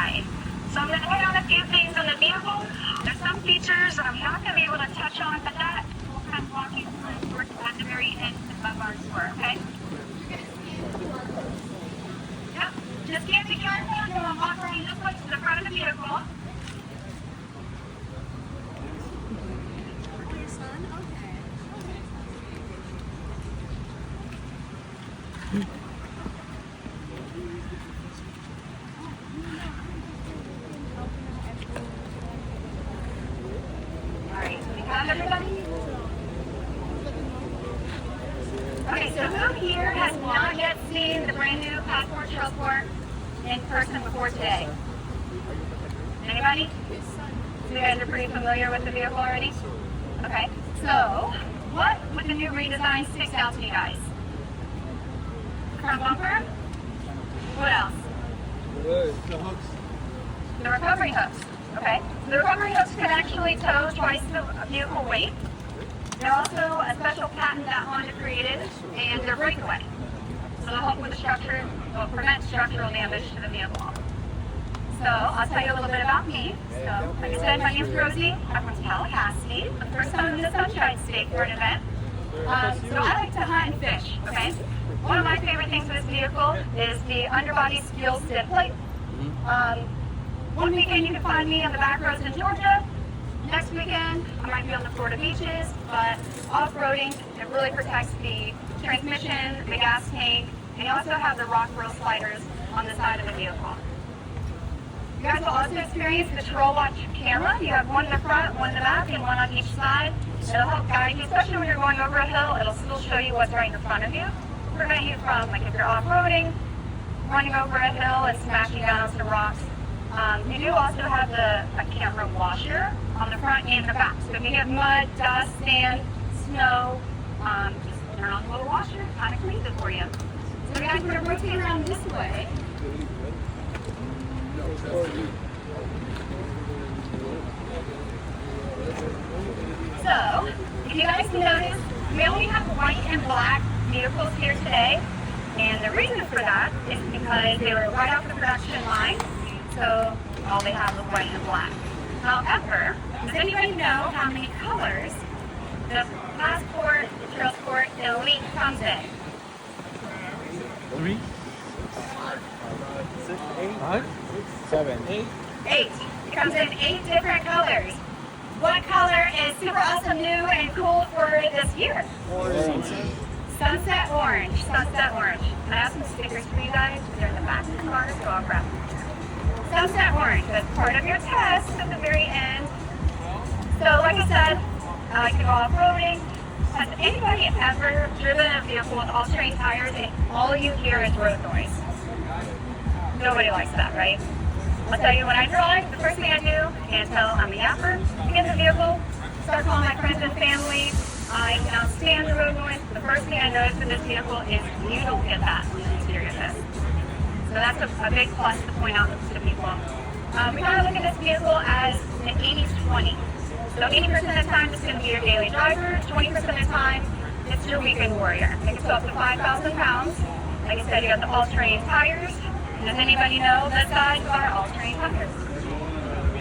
inside. So I'm going to hit on a few things on the vehicle. There's some features that I'm not going to be able to touch on, but that we'll kind of walk you through at the very end of our tour, okay? Yep, just can't be careful. You're going to walk around this way to the front of the vehicle. Everybody? Okay, so who here has not yet seen the brand new Passport Trailsport in person before today? Anybody? So you guys are pretty familiar with the vehicle already? Okay, so what with the new redesign sticks out to you guys? Front bumper? What else? The hooks. The recovery hooks. Okay. The recovery hooks can actually tow twice the vehicle weight. They're also a special patent that Honda created, and they're breakaway. So they'll help with the structure, will prevent structural damage to the vehicle. So I'll tell you a little bit about me. So, like I said, my name's Rosie. I'm from Tallahassee. The first time in the Sunshine State for an event. So I like to hunt and fish, okay? One of my favorite things with this vehicle is the underbody steel skid plate. One weekend you can find me on the back roads in Georgia. Next weekend I might be on the Florida beaches, but off-roading, it really protects the transmission, the gas tank, and you also have the rock roll sliders on the side of the vehicle. You guys will also experience the Troll Watch camera. You have one in the front, one in the back, and one on each side. It'll help guide you, especially when you're going over a hill. It'll still show you what's right in front of you, prevent you from, like if you're off-roading, running over a hill and smashing down onto the rocks. You do also have a camera washer on the front and the back. So if you get mud, dust, sand, snow, just turn on the little washer, it kind of cleans it for you. So guys, we're going to rotate around this way. So, if you guys notice, we only have white and black vehicles here today. And the reason for that is because they were right off the production line. So all they have is white and black. However, does anybody know how many colors the Passport Trailsport Elite comes in? 3, 6, 8, 5, 7, 8. 8. It comes in 8 different colors. What color is super awesome, new, and cool for this year? Orange. Sunset orange. Sunset orange. And I have some stickers for you guys. They're in the back of the car, so I'll grab them. Sunset orange. That's part of your test at the very end. So, like I said, I like to go off-roading. Has anybody ever driven a vehicle with all-terrain tires and all you hear is road noise? Nobody likes that, right? I'll tell you, when I drive, the first thing I do, until I'm a yapper, get in the vehicle, start calling my friends and family. I cannot stand the road noise. The first thing I notice with this vehicle is you don't get that when you steer your test. So that's a big plus to point out to people. We kind of look at this vehicle as an 80-20. So 80% of the time it's going to be your daily driver, 20% of the time it's your weekend warrior. It can go up to 5,000 pounds. Like I said, you got the all-terrain tires. Does anybody know the size of our all-terrain tires?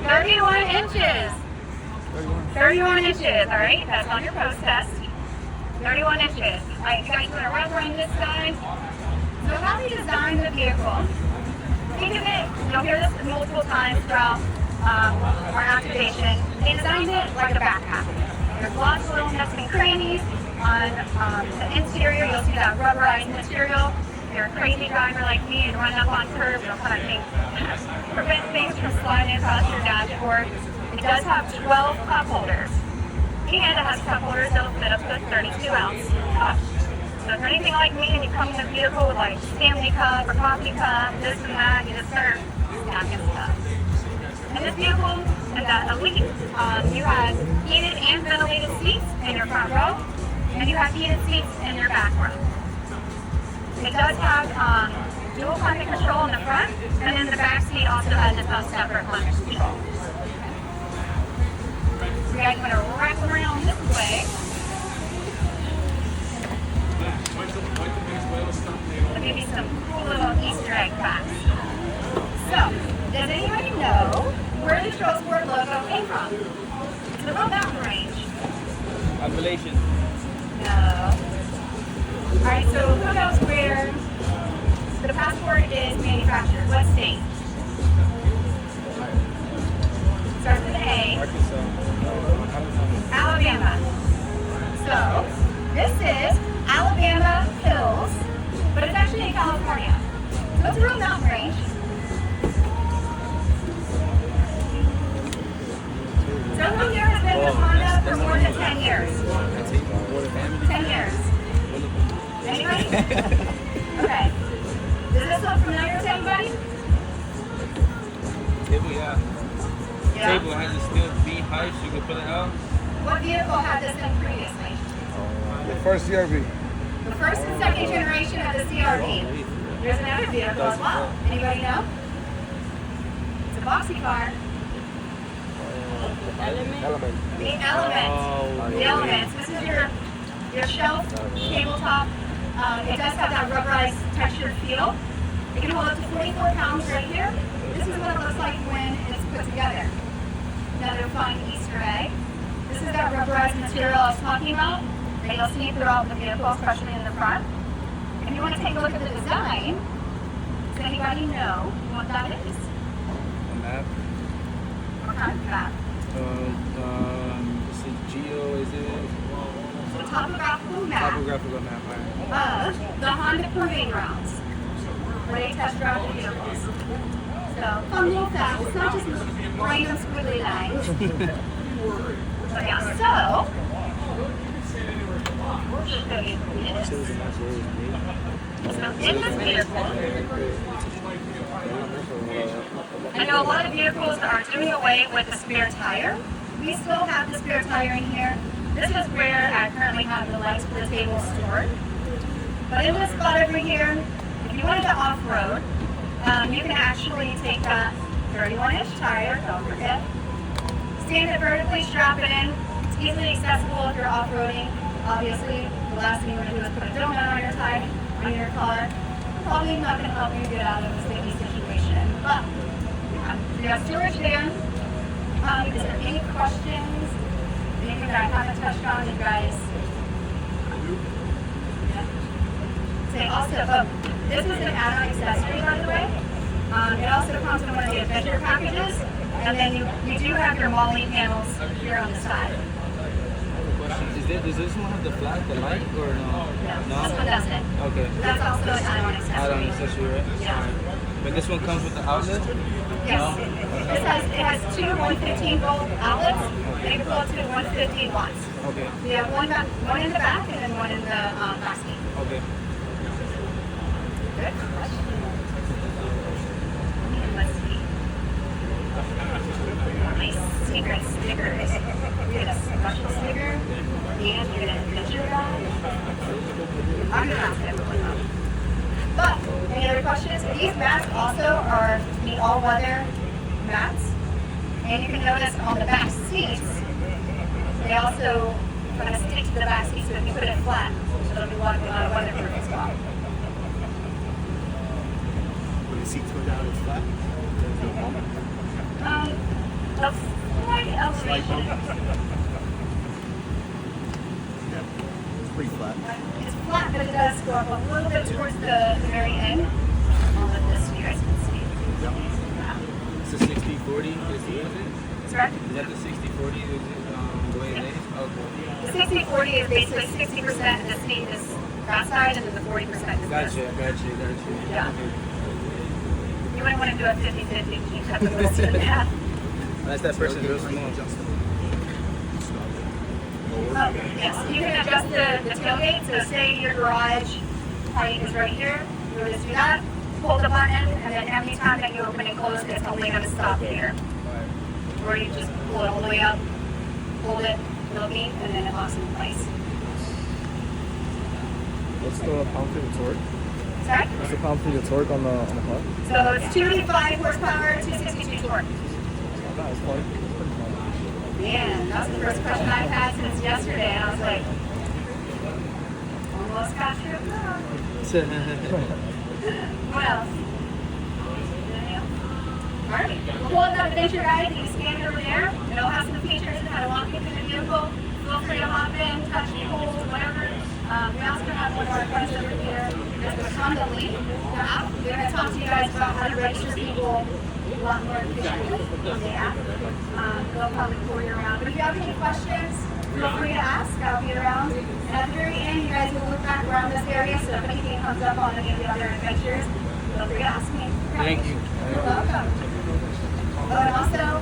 31 inches. 31 inches, all right? That's on your post test. 31 inches. All right, you guys want to wrap around this side. So how we designed the vehicle, think of it, you'll hear this multiple times throughout our activation. They designed it like a backpack. There's lots of little nooks and crannies. On the interior, you'll see that rubberized material. If you're a crazy driver like me and run up on curves, it'll kind of prevent things from sliding across your dashboard. It does have 12 cup holders. And it has cup holders that'll fit up to a 32-ounce cup. So if you're anything like me and you come in the vehicle with like Stanley cup or coffee cup, this and that, you just start stacking stuff. In this vehicle, in the Elite, you have heated and ventilated seats in your front row, and you have heated seats in your back row. It does have dual climate control in the front, and then the back seat also has its own separate climate control. So you guys want to wrap around this way. I'll give you some cool little Easter egg facts. So, does anyone the Road Mountain Range. Appellation. No. Alright, so who knows where the passport is manufactured? What state? Starts with A. Arkansas. Alabama. So, this is Alabama Hills, but it's actually in California. So it's a real mountain range. So who here has been with Honda for more than 10 years? 10 years. Anybody? Okay. Does this look familiar to anybody? Table, yeah. Yeah. Table has a steel B height, so you can pull it out. What vehicle had this in previously? The first CRV. The first and second generation of the CRV. There's another vehicle as well. Anybody know? It's a boxy car. Element. The Element. The Elements. This is your shelf, tabletop. It does have that rubberized textured feel. It can hold up to 44 pounds right here. This is what it looks like when it's put together. Another fun Easter egg. This is that rubberized material I was talking about that you'll see throughout the vehicle, especially in the front. If you want to take a look at the design, does anybody know what that is? A map. What kind of map? Is it Geo? Is it The topographical map topographical map? Right. of the Honda Proving Grounds, where they test drive the vehicles. So, fun little fact, it's not just random squiggly lines. But yeah, so, we'll show you this. So, in this vehicle, I know a lot of vehicles are doing away with the spare tire. We still have the spare tire in here. This is where I currently have the legs for the table stored. But in this spot over here, if you wanted to off-road, you can actually take that 31-inch tire, don't forget, stand it vertically, strap it in. It's easily accessible if you're off-roading. Obviously, the last thing you want to do is put a donut on your tire, on your car. Probably not going to help you get out of a sticky situation. But you have storage there. Is there any questions? Anything that I haven't touched on, you guys? Yeah. Say also, this is an add-on accessory, by the way. It also comes in one of the adventure packages, and then you do have your MOLLE panels here on the side. Does this one have the flag, the light, or no? No, this one doesn't. Okay. That's also an add-on accessory. Add-on accessory, right? Yeah. But this one comes with the outlet? Yes. No? It has two 115-volt outlets. They can go up to 150 watts. Okay. We have one in the back and then one in the back seat. Okay. Good. Let's see. Nice secret stickers. You get a special sticker, and you get a picture guide. I'm gonna ask everyone though. But any other questions? These mats also are the all-weather mats, and you can notice on the back seats, they also kind of stick to the back seat, so if you put it flat, it'll be weatherproof as well. When the seats go down, it's flat. There's no bump. A slight elevation. Yeah. It's pretty flat. It's flat, but it does go up a little bit towards the very end. With this, you guys can see. Yep. Yeah. It's a 60-40, is it? Sorry? Is that the 60-40? Is it the way it is? Okay. The 60-40 is basically 60% of the seat is that side, and then the 40% is this. Gotcha. Yeah. You might want to do a 50-50. You have to listen to that. Unless that person real small. Yes, you can adjust the tailgate. So say your garage height is right here. You would just do that, pull the button, and then every time that you open and close, it's only going to stop here. Or you just pull it all the way up, hold it, little beat, and then it locks in place. What's the pound-feet of torque? Sorry? What's the pound-feet of torque on the car? So it's 205 horsepower, 262 torque. That was fun. Man, that was the first question I've had since yesterday, and I was like, almost got you. What else? Alright, we'll pull up that adventure guide. You can scan it over there. It'll have some features and how to walk into the vehicle. Feel free to hop in, touch, hold, whatever. We also have one of our friends over here that's going to come to lead the app. They're going to talk to you guys about how to register people a lot more efficiently on the app. They'll probably pull you around. But if you have any questions, feel free to ask. I'll be around. And at the very end, you guys will look back around this area. So if anything comes up on any of the other adventures, feel free to ask me. Thank you. You're welcome. Well, and also,